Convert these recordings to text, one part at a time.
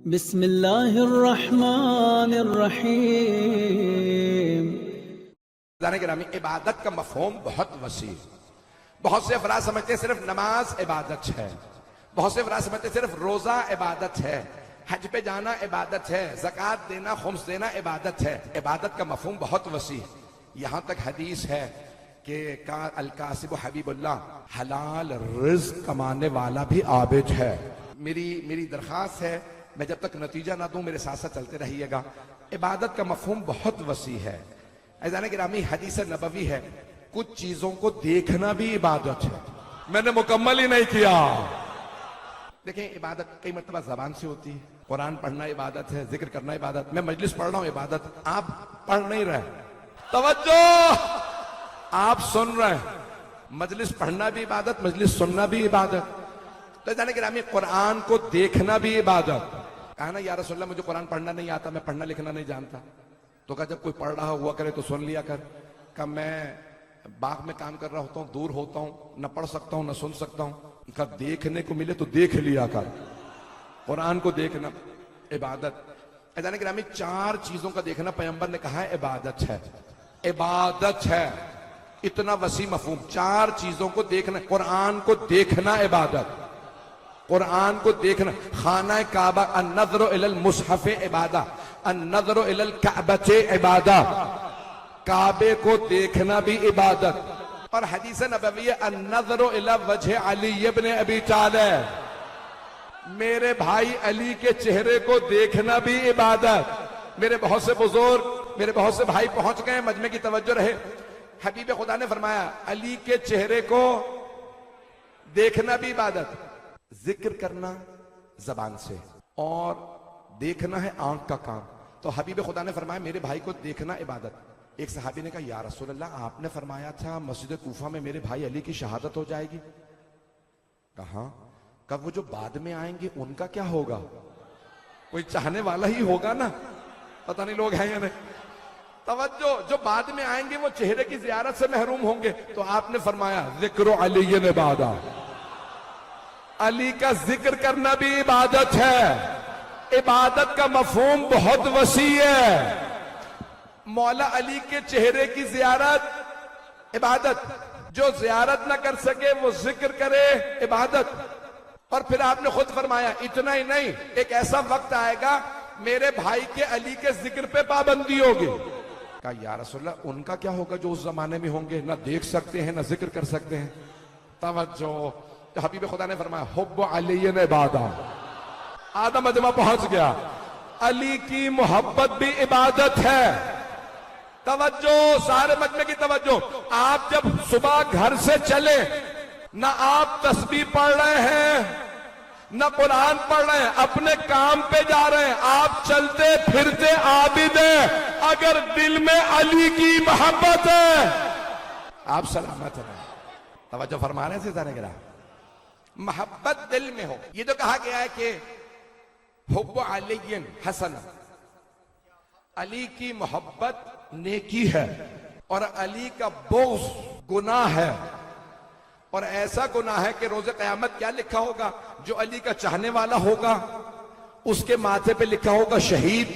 بسم اللہ الرحمن الرحیم۔ گرامی، عبادت کا مفہوم بہت وسیع ہے۔ بہت سے افراد سمجھتے ہیں صرف نماز عبادت ہے، بہت سے افراد سمجھتے ہیں صرف روزہ عبادت ہے، حج پہ جانا عبادت ہے، زکوٰۃ دینا، خمس دینا عبادت ہے۔ عبادت کا مفہوم بہت وسیع ہے۔ یہاں تک حدیث ہے کہ الکاسب حبیب اللہ، حلال رزق کمانے والا بھی عابد ہے۔ میری درخواست ہے، میں جب تک نتیجہ نہ دوں میرے ساتھ ساتھ چلتے رہیے گا۔ عبادت کا مفہوم بہت وسیع ہے۔ عزیزان گرامی، حدیث نبوی ہے کچھ چیزوں کو دیکھنا بھی عبادت ہے۔ میں نے مکمل ہی نہیں کیا۔ دیکھیں، عبادت کئی مرتبہ زبان سے ہوتی ہے۔ قرآن پڑھنا عبادت ہے، ذکر کرنا عبادت۔ میں مجلس پڑھ رہا ہوں عبادت، آپ پڑھ نہیں رہے، توجہ، آپ سن رہے ہیں۔ مجلس پڑھنا بھی عبادت، مجلس سننا بھی عبادت۔ تو عزیزان گرامی، قرآن کو دیکھنا بھی عبادت۔ کہا نا یا رسول اللہ مجھے قرآن پڑھنا نہیں آتا، میں پڑھنا لکھنا نہیں جانتا۔ تو کہا جب کوئی پڑھ رہا ہوا کرے تو سن لیا کر۔ کہ میں باغ میں کام کر رہا ہوتا ہوں، دور ہوتا ہوں، نہ پڑھ سکتا ہوں نہ سن سکتا ہوں۔ کہ دیکھنے کو ملے تو دیکھ لیا کر۔ قرآن کو دیکھنا عبادت۔ عزیزان گرامی، 4 چیزوں کا دیکھنا پیغمبر نے کہا ہے عبادت ہے، عبادت ہے۔ اتنا وسیع مفہوم، 4 چیزوں کو دیکھنا۔ قرآن کو دیکھنا عبادت، قرآن کو دیکھنا۔ خانہ کعبہ، النظر الی المصحف عبادہ، النظر الی الکعبۃ عبادہ، کعبے کو دیکھنا بھی عبادت۔ اور حدیث نبوی ہے النظر الی وجہ علی ابن ابی طالب، میرے بھائی علی کے چہرے کو دیکھنا بھی عبادت۔ میرے بہت سے بزرگ، میرے بہت سے بھائی پہنچ گئے، مجمع کی توجہ رہے۔ حبیب خدا نے فرمایا علی کے چہرے کو دیکھنا بھی عبادت۔ ذکر کرنا زبان سے اور دیکھنا ہے آنکھ کا کام۔ تو حبیب خدا نے فرمایا میرے بھائی کو دیکھنا عبادت۔ ایک صحابی نے کہا یا رسول اللہ، آپ نے فرمایا تھا مسجد کوفہ میں میرے بھائی علی کی شہادت ہو جائے گی۔ کہا کب وہ جو بعد میں آئیں گے ان کا کیا ہوگا؟ کوئی چاہنے والا ہی ہوگا نا، پتہ نہیں لوگ ہیں یا نہیں۔ توجہ، جو بعد میں آئیں گے وہ چہرے کی زیارت سے محروم ہوں گے۔ تو آپ نے فرمایا ذکر علی عبادہ، علی کا ذکر کرنا بھی عبادت ہے۔ عبادت کا مفہوم بہت وسیع ہے۔ مولا علی کے چہرے کی زیارت عبادت، جو زیارت نہ کر سکے وہ ذکر کرے عبادت۔ اور پھر آپ نے خود فرمایا اتنا ہی نہیں، ایک ایسا وقت آئے گا میرے بھائی کے علی کے ذکر پہ پابندی ہوگی۔ کہا یا رسول اللہ ان کا کیا ہوگا جو اس زمانے میں ہوں گے، نہ دیکھ سکتے ہیں نہ ذکر کر سکتے ہیں۔ توجہ، تو حبیب خدا نے فرمایا حب علی عبادہ۔ آدھا مجمع پہنچ گیا۔ علی کی محبت بھی عبادت ہے۔ توجہ، سارے مجمع کی توجہ۔ آپ جب صبح گھر سے چلے، نہ آپ تسبیح پڑھ رہے ہیں نہ قرآن پڑھ رہے ہیں، اپنے کام پہ جا رہے ہیں، آپ چلتے پھرتے عابد ہیں۔ اگر دل میں علی کی محبت ہے آپ سلامت ہیں۔ توجہ فرما رہے ہیں سیدھانے گرا، محبت دل میں ہو۔ یہ تو کہا گیا ہے کہ حب علی حسن، علی کی محبت نیکی ہے اور علی کا بغض گناہ ہے۔ اور ایسا گناہ ہے کہ روز قیامت کیا لکھا ہوگا؟ جو علی کا چاہنے والا ہوگا اس کے ماتھے پہ لکھا ہوگا شہید۔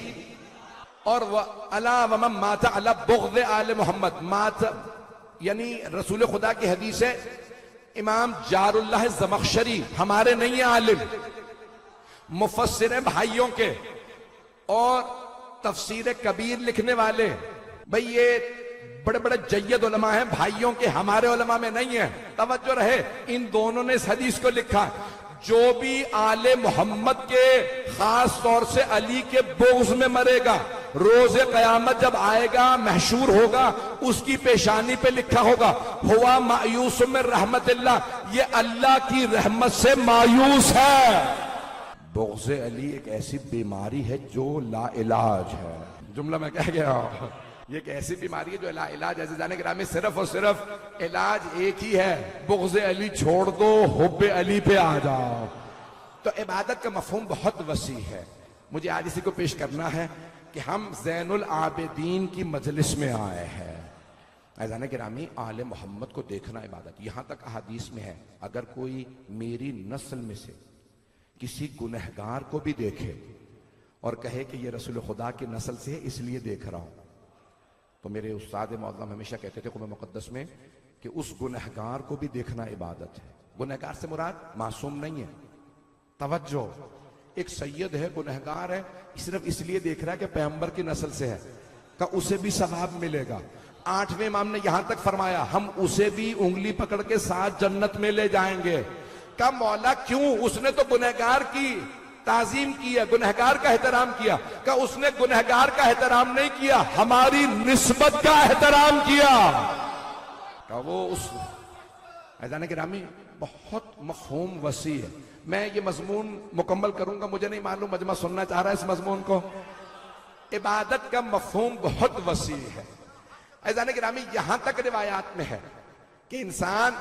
اور الا ومن مات علی بغض آل محمد، مات یعنی رسول خدا کی حدیث ہے، امام جار اللہ زمخشری، ہمارے نہیں ہیں عالم، مفسر بھائیوں کے اور تفسیر کبیر لکھنے والے، بھئی یہ بڑے بڑے جید علماء ہیں بھائیوں کے، ہمارے علماء میں نہیں ہیں۔ توجہ رہے، ان دونوں نے اس حدیث کو لکھا، جو بھی آل محمد کے خاص طور سے علی کے بغض میں مرے گا، روز قیامت جب آئے گا محشور ہوگا، اس کی پیشانی پہ لکھا ہوگا ہوا مایوس من رحمت اللہ، یہ اللہ کی رحمت سے مایوس ہے۔ بغض علی ایک ایسی بیماری ہے جو لا علاج ہے۔ جملہ میں کہہ گیا، یہ ایک ایسی بیماری ہے جو لا علاج ہے۔ عزیزان گرامی، صرف اور صرف علاج ایک ہی ہے، بغض علی چھوڑ دو، حب علی پہ آ جاؤ۔ تو عبادت کا مفہوم بہت وسیع ہے۔ مجھے آج اسی کو پیش کرنا ہے کہ ہم زین العابدین کی مجلس میں آئے ہیں۔ عزیزان گرامی، آل محمد کو دیکھنا عبادت۔ یہاں تک احادیث میں ہے اگر کوئی میری نسل میں سے کسی گنہگار کو بھی دیکھے اور کہے کہ یہ رسول خدا کی نسل سے ہے اس لیے دیکھ رہا ہوں، تو میرے استاد معظم ہمیشہ کہتے تھے قرآن مقدس میں کہ اس گنہگار کو بھی دیکھنا عبادت ہے۔ گنہگار سے مراد معصوم نہیں ہے، توجہ، ایک سید ہے گنہگار ہے، صرف اس لیے دیکھ رہا ہے کہ پیغمبر کی نسل سے ہے، کہ اسے بھی ثواب ملے گا۔ 8ویں امام نے یہاں تک فرمایا ہم اسے بھی انگلی پکڑ کے ساتھ جنت میں لے جائیں گے۔ کہ مولا کیوں؟ اس نے تو گنہگار کی تعظیم کی ہے، گنہگار کا احترام کیا۔ کہ اس نے گنہگار کا احترام نہیں کیا، ہماری نسبت کا احترام کیا۔ کہ وہ اس عزیزان گرامی بہت مفہوم وسیع ہے۔ میں یہ مضمون مکمل کروں گا، مجھے نہیں معلوم مجمع سننا چاہ رہا ہے اس مضمون کو۔ عبادت کا مفہوم بہت وسیع ہے عزیزان گرامی، یہاں تک روایات میں ہے کہ انسان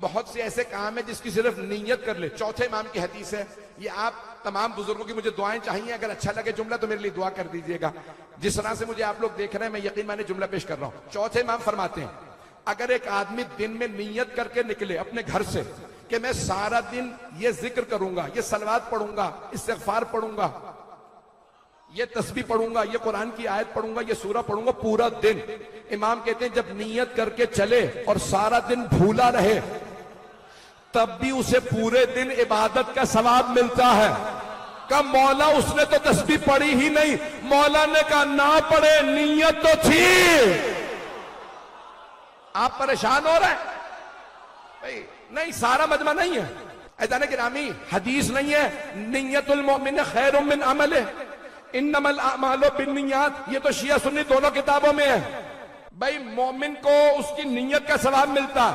بہت سے ایسے کام ہے جس کی صرف نیت کر لے۔ چوتھے امام کی حدیث ہے، یہ آپ تمام بزرگوں کی مجھے دعائیں چاہیے، اگر اچھا لگے جملہ تو میرے لیے دعا کر دیجئے گا۔ جس طرح سے مجھے آپ لوگ دیکھ رہے ہیں میں یقین مانے جملہ پیش کر رہا ہوں۔ چوتھے امام فرماتے ہیں اگر ایک آدمی دن میں نیت کر کے نکلے اپنے گھر سے کہ میں سارا دن یہ ذکر کروں گا، یہ صلوات پڑھوں گا، استغفار پڑھوں گا، یہ تسبیح پڑھوں گا، یہ قرآن کی آیت پڑھوں گا، یہ سورہ پڑھوں گا پورا دن، امام کہتے ہیں جب نیت کر کے چلے اور سارا دن بھولا رہے تب بھی اسے پورے دن عبادت کا ثواب ملتا ہے۔ کہ مولا اس نے تو تسبیح پڑھی ہی نہیں، مولا نے کہا نہ پڑھے، نیت تو تھی۔ آپ پریشان ہو رہے ہیں؟ نہیں، سارا مجمع نہیں ہے عزیزان گرامی، حدیث نہیں ہے نیت المؤمن خیر من عملہ انما الاعمال بالنیات، یہ تو شیعہ سنی دونوں کتابوں میں ہے۔ بھائی مومن کو اس کی نیت کا ثواب ملتا،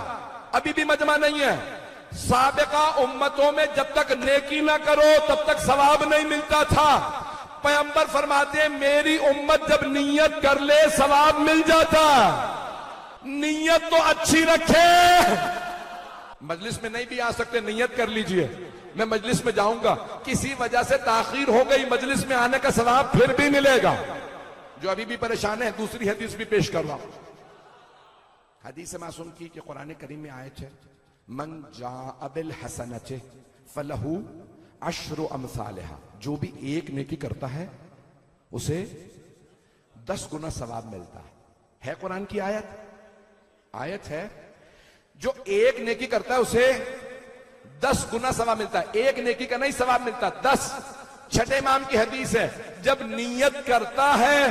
ابھی بھی مجمع نہیں ہے۔ سابقہ امتوں میں جب تک نیکی نہ کرو تب تک ثواب نہیں ملتا تھا۔ پیغمبر فرماتے ہیں میری امت جب نیت کر لے ثواب مل جاتا۔ نیت تو اچھی رکھے، مجلس میں نہیں بھی آ سکتے نیت کر لیجئے، میں مجلس میں جاؤں گا، کسی وجہ سے تاخیر ہو گئی مجلس میں آنے کا ثواب پھر بھی ملے گا۔ جو ابھی بھی پریشان ہے دوسری حدیث بھی پیش کر رہا ہوں، حدیث معصوم کی کہ قرآن کریم میں آیت ہے من جاء بالحسنۃ فلہ عشر امثالھا، جو بھی ایک نیکی کرتا ہے اسے 10 گنا ثواب ملتا ہے۔ قرآن کی آیت ہے، جو ایک نیکی کرتا ہے اسے 10 گنا ثواب ملتا ہے، ایک نیکی کا نہیں ثواب ملتا 10۔ چھٹے امام کی حدیث ہے جب نیت کرتا ہے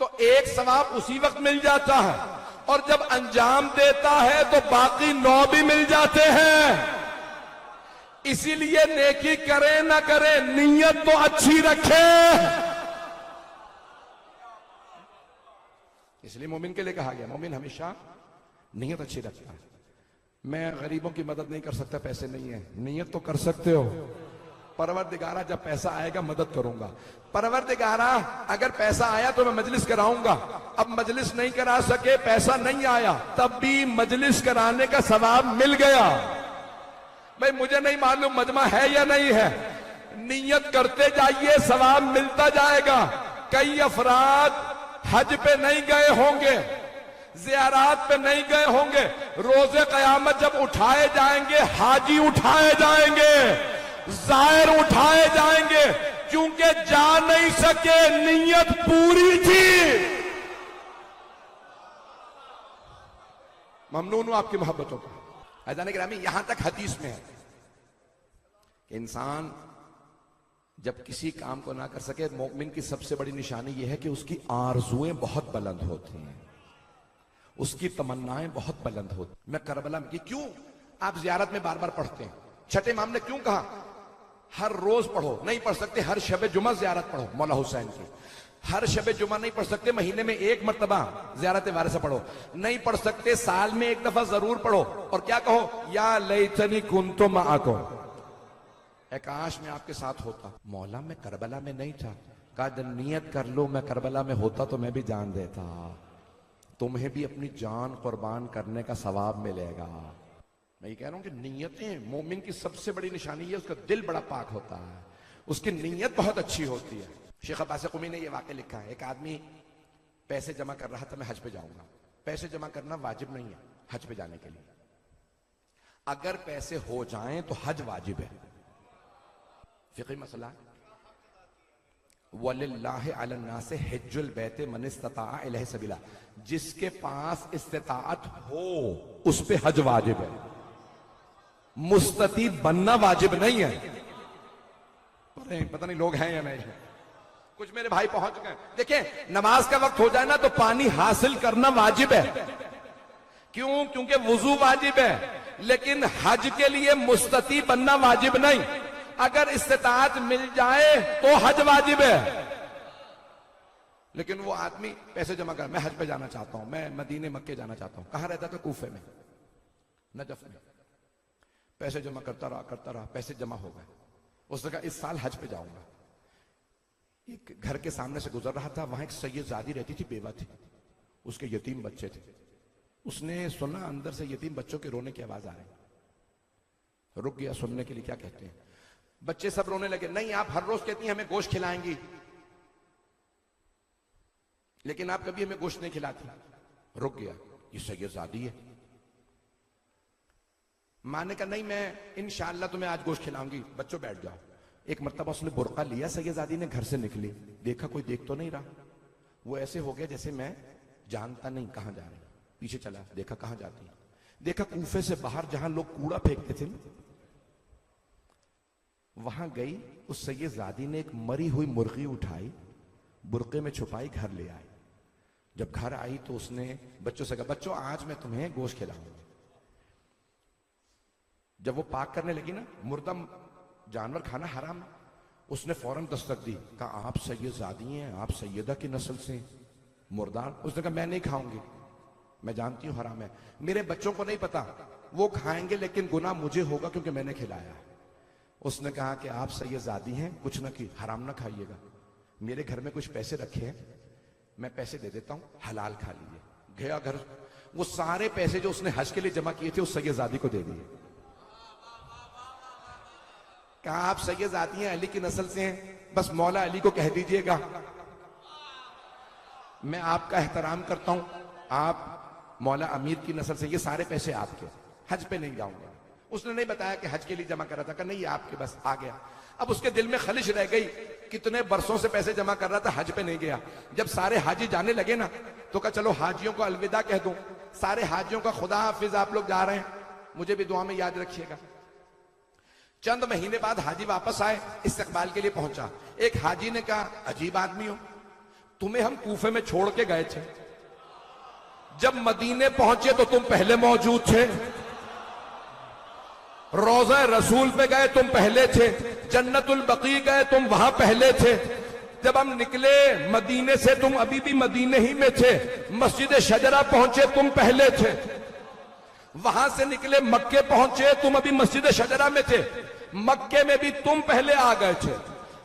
تو ایک ثواب اسی وقت مل جاتا ہے، اور جب انجام دیتا ہے تو باقی 9 بھی مل جاتے ہیں۔ اسی لیے نیکی کرے نہ کرے نیت تو اچھی رکھے۔ اس لیے مومن کے لیے کہا گیا مومن ہمیشہ نیت اچھی رکھتا ہے۔ میں غریبوں کی مدد نہیں کر سکتا، پیسے نہیں ہیں، نیت تو کر سکتے ہو، پروردگارہ جب پیسہ آئے گا مدد کروں گا، پروردگارہ اگر پیسہ آیا تو میں مجلس کراؤں گا، اب مجلس نہیں کرا سکے، پیسہ نہیں آیا، تب بھی مجلس کرانے کا ثواب مل گیا۔ بھئی مجھے نہیں معلوم مجمع ہے یا نہیں ہے، نیت کرتے جائیے ثواب ملتا جائے گا۔ کئی افراد حج پہ نہیں گئے ہوں گے، زیارات پہ نہیں گئے ہوں گے، روز قیامت جب اٹھائے جائیں گے حاجی اٹھائے جائیں گے، زائر اٹھائے جائیں گے، کیونکہ جا نہیں سکے، نیت پوری تھی۔ ممنون ہوں آپ کی محبتوں کا عزیزان گرامی۔ یہاں تک حدیث میں ہے کہ انسان جب کسی کام کو نہ کر سکے، مومن کی سب سے بڑی نشانی یہ ہے کہ اس کی آرزویں بہت بلند ہوتی ہیں، اس کی تمنائیں بہت بلند ہوتی ہیں۔ میں کربلا میں کیوں آپ زیارت میں بار بار پڑھتے ہیں؟ چھٹے امام نے کیوں کہا ہر روز پڑھو؟ نہیں پڑھ سکتے ہر شب جمعہ زیارت پڑھو مولا حسین کی، ہر شب جمعہ نہیں پڑھ سکتے مہینے میں ایک مرتبہ زیارت وارثہ پڑھو، نہیں پڑھ سکتے سال میں ایک دفعہ ضرور پڑھو، اور کیا کہو یا لیتنی کنت معکم، اے کاش میں آپ کے ساتھ ہوتا۔ مولا میں کربلا میں نہیں تھا، کہا نیت کر لو میں کربلا میں ہوتا تو میں بھی جان دیتا، تمہیں بھی اپنی جان قربان کرنے کا ثواب ملے گا۔ میں یہ کہہ رہا ہوں کہ نیتیں مومن کی سب سے بڑی نشانی ہے، اس کا دل بڑا پاک ہوتا ہے، اس کی نیت بہت اچھی ہوتی ہے۔ شیخ عباس قمی نے یہ واقعہ لکھا ہے، ایک آدمی پیسے جمع کر رہا تھا میں حج پہ جاؤں گا۔ پیسے جمع کرنا واجب نہیں ہے حج پہ جانے کے لیے، اگر پیسے ہو جائیں تو حج واجب ہے، فقہی مسئلہ۔ وَلِلَّهِ عَلَى النَّاسِ حِجُّ الْبَيْتِ مَنِ اسْتَطَاعَ إِلَيْهِ سَبِيلًا، جس کے پاس استطاعت ہو اس پہ حج واجب ہے، مستطیع بننا واجب نہیں ہے۔ پتہ نہیں لوگ ہیں یا نہیں، کچھ میرے بھائی پہنچ گئے۔ دیکھیں نماز کا وقت ہو جائے نا تو پانی حاصل کرنا واجب ہے، کیوں؟ کیونکہ وضو واجب ہے، لیکن حج کے لیے مستطیع بننا واجب نہیں۔ اگر استطاعت مل جائے تو حج واجب ہے، لیکن وہ آدمی پیسے جمع کر، میں حج پہ جانا چاہتا ہوں، میں مدینے مکے جانا چاہتا ہوں۔ کہاں رہتا تھا؟ کوفے میں، نجف میں۔ پیسے جمع کرتا رہا، پیسے جمع ہو گئے۔ اس نے کہا اس سال حج پہ جاؤں گا۔ ایک گھر کے سامنے سے گزر رہا تھا، وہاں ایک سید زادی رہتی تھی، بیوہ تھی، اس کے یتیم بچے تھے۔ اس نے سنا اندر سے یتیم بچوں کے رونے کی آواز آ رہی، رک گیا سننے کے لیے کیا کہتے ہیں۔ بچے سب رونے لگے، نہیں آپ ہر روز کہتی ہیں ہمیں گوشت کھلائیں گی، لیکن آپ کبھی ہمیں گوشت نہیں کھلاتی۔ رک گیا، یہ سید زادی ہے۔ ماں نے کہا نہیں میں انشاءاللہ تمہیں آج گوشت کھلاؤں گی، بچوں بیٹھ جاؤ۔ ایک مرتبہ اس نے برقع لیا، سید زادی نے گھر سے نکلی، دیکھا کوئی دیکھ تو نہیں رہا، وہ ایسے ہو گیا جیسے میں جانتا نہیں کہاں جا رہی۔ پیچھے چلا، دیکھا کہاں جاتی، دیکھا کوفے سے باہر جہاں لوگ کوڑا پھینکتے تھے وہاں گئی۔ اس سید زادی نے ایک مری ہوئی مرغی اٹھائی، برقعے میں چھپائی، گھر لے آئی۔ جب گھر آئی تو اس نے بچوں سے کہا بچوں آج میں تمہیں گوشت کھلاؤں گی۔ جب وہ پاک کرنے لگی نا، مردہ جانور کھانا حرام، اس نے فوراً دستک دی، کہا آپ سید زادی ہیں، آپ سیدہ کی نسل سے مردار۔ اس نے کہا میں نہیں کھاؤں گی، میں جانتی ہوں حرام ہے، میرے بچوں کو نہیں پتا، وہ کھائیں گے لیکن گناہ مجھے ہوگا کیونکہ میں نے کھلایا۔ اس نے کہا کہ آپ سید زادی ہیں، کچھ نہ کی حرام نہ کھائیے گا، میرے گھر میں کچھ پیسے رکھے ہیں، میں پیسے دے دیتا ہوں، حلال کھا لیجیے۔ گیا گھر، وہ سارے پیسے جو اس نے حج کے لیے جمع کیے تھے اس سید زادی کو دے دیے۔ کہا آپ سید زادی ہیں، علی کی نسل سے ہیں، بس مولا علی کو کہہ دیجئے گا میں آپ کا احترام کرتا ہوں، آپ مولا امیر کی نسل سے، یہ سارے پیسے آپ کے، حج پہ نہیں جاؤں گا۔ اس نے نہیں بتایا کہ حج کے لیے جمع کر رہا تھا، کہ نہیں یہ آپ کے، بس آ گیا۔ اب اس کے دل میں خلش رہ گئی، کتنے برسوں سے پیسے جمع کر رہا تھا، حج پہ نہیں گیا۔ جب سارے حاجی جانے لگے نا تو کہا چلو حاجیوں کو الوداع کہہ دوں، سارے حاجیوں کا خدا حافظ، آپ لوگ جا رہے ہیں، مجھے بھی دعا میں یاد رکھیے گا۔ چند مہینے بعد حاجی واپس آئے، استقبال کے لیے پہنچا۔ ایک حاجی نے کہا عجیب آدمی ہو، تمہیں ہم کوفے میں چھوڑ کے گئے تھے، جب مدینے پہنچے تو تم پہلے موجود تھے، روضہ رسول پہ گئے تم پہلے تھے، جنت البقیع گئے تم وہاں پہلے تھے، جب ہم نکلے مدینے سے تم ابھی بھی مدینے ہی میں تھے، مسجد شجرہ پہنچے تم پہلے تھے، وہاں سے نکلے مکے پہنچے تم ابھی مسجد شجرہ میں تھے، مکے میں بھی تم پہلے آ گئے تھے،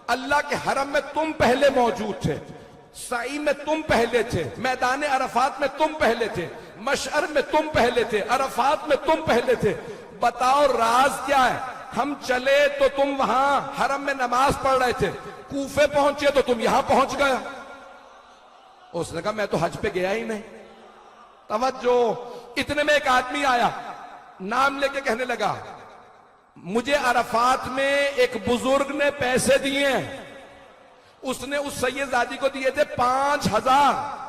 اللہ کے حرم میں تم پہلے موجود تھے، سعی میں تم پہلے تھے، میدان عرفات میں تم پہلے تھے، مشعر میں تم پہلے تھے، عرفات میں تم پہلے تھے، بتاؤ راز کیا ہے؟ ہم چلے تو تم وہاں حرم میں نماز پڑھ رہے تھے، کوفے پہنچے تو تم یہاں پہنچ گیا۔ اس نے کہا میں تو حج پہ گیا ہی نہیں۔ توجہ، اتنے میں ایک آدمی آیا، نام لے کے کہنے لگا مجھے عرفات میں ایک بزرگ نے پیسے دیے ہیں، اس نے اس سید زادی کو دیے تھے 5000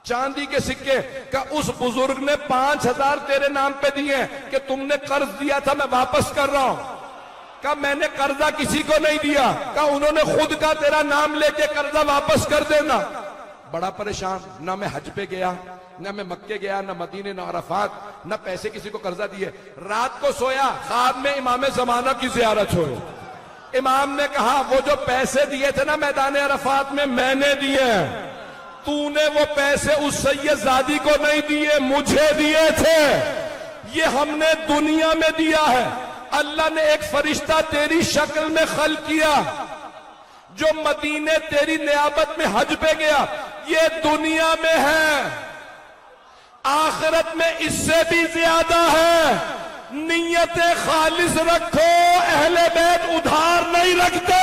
چاندی کے سکے، کہ اس بزرگ نے 5000 تیرے نام پہ دیے ہیں کہ تم نے قرض دیا تھا میں واپس کر رہا ہوں۔ کہ میں نے قرضہ کسی کو نہیں دیا، کہ انہوں نے خود کا تیرا نام لے کے قرضہ واپس کر دینا۔ بڑا پریشان، نہ میں حج پہ گیا، نہ میں مکے گیا، نہ مدینے، نہ عرفات، نہ پیسے کسی کو قرضہ دیے۔ رات کو سویا، خواب میں امام زمانہ کی زیارت ہوئی۔ امام نے کہا وہ جو پیسے دیے تھے نا میدان عرفات میں نے دیے ہیں، تو نے وہ پیسے اس سید زادی کو نہیں دیے، مجھے دیے تھے، یہ ہم نے دنیا میں دیا ہے۔ اللہ نے ایک فرشتہ تیری شکل میں خلق کیا جو مدینے تیری نیابت میں حج پہ گیا، یہ دنیا میں ہے، آخرت میں اس سے بھی زیادہ ہے۔ نیت خالص رکھو، اہل بیت ادھار نہیں رکھتے۔